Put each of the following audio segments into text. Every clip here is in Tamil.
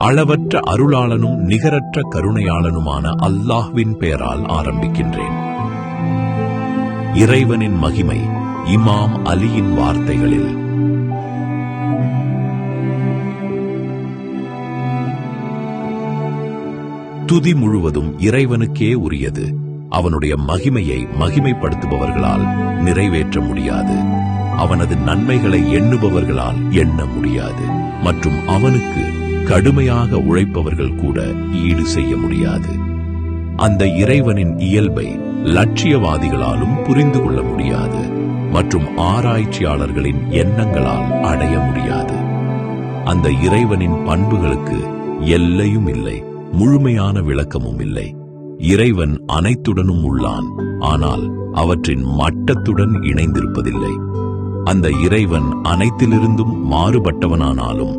அளவற்ற அருளாளனும் நிகரற்ற கருணையாளனுமான அல்லாஹ்வின் பெயரால் ஆரம்பிக்கின்றேன். இறைவனின் மகிமை இமாம் அலியின் வார்த்தைகளில். துதி முழுவதும் இறைவனுக்கே உரியது. அவனுடைய மகிமையை மகிமைப்படுத்துபவர்களால் நிறைவேற்ற முடியாது. அவனது நன்மைகளை எண்ணுபவர்களால் எண்ண முடியாது. மற்றும் அவனுக்கு கடுமையாக உழைப்பவர்கள் கூட ஈடு செய்ய முடியாது. அந்த இறைவனின் இயல்பை லட்சியவாதிகளாலும் புரிந்து கொள்ள முடியாது மற்றும் ஆராய்ச்சியாளர்களின் எண்ணங்களால் அடைய முடியாது. அந்த இறைவனின் பண்புகளுக்கு எல்லையும் இல்லை, முழுமையான விளக்கமும் இல்லை. இறைவன் அனைத்துடனும் உள்ளான், ஆனால் அவற்றின் மட்டத்துடன் இணைந்திருப்பதில்லை. அந்த இறைவன் அனைத்திலிருந்தும் மாறுபட்டவனானாலும்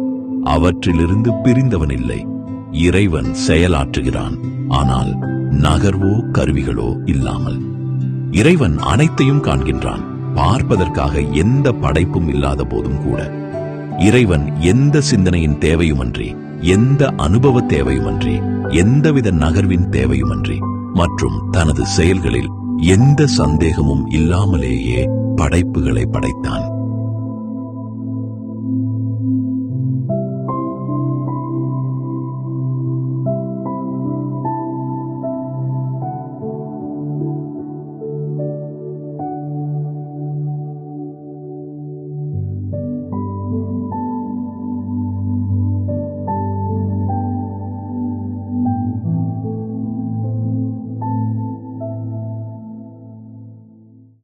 அவற்றிலிருந்து பிரிந்தவனில்லை. இறைவன் செயலாற்றுகிறான், ஆனால் நகர்வோ கருவிகளோ இல்லாமல். இறைவன் அனைத்தையும் காண்கின்றான், பார்ப்பதற்காக எந்த படைப்பும் இல்லாத போதும் கூட. இறைவன் எந்த சிந்தனையின் தேவையுமன்றி, எந்த அனுபவ தேவையுமன்றி, எந்தவித நகர்வின் தேவையுமன்றி மற்றும் தனது செயல்களில் எந்த சந்தேகமும் இல்லாமலேயே படைப்புகளை படைத்தான்.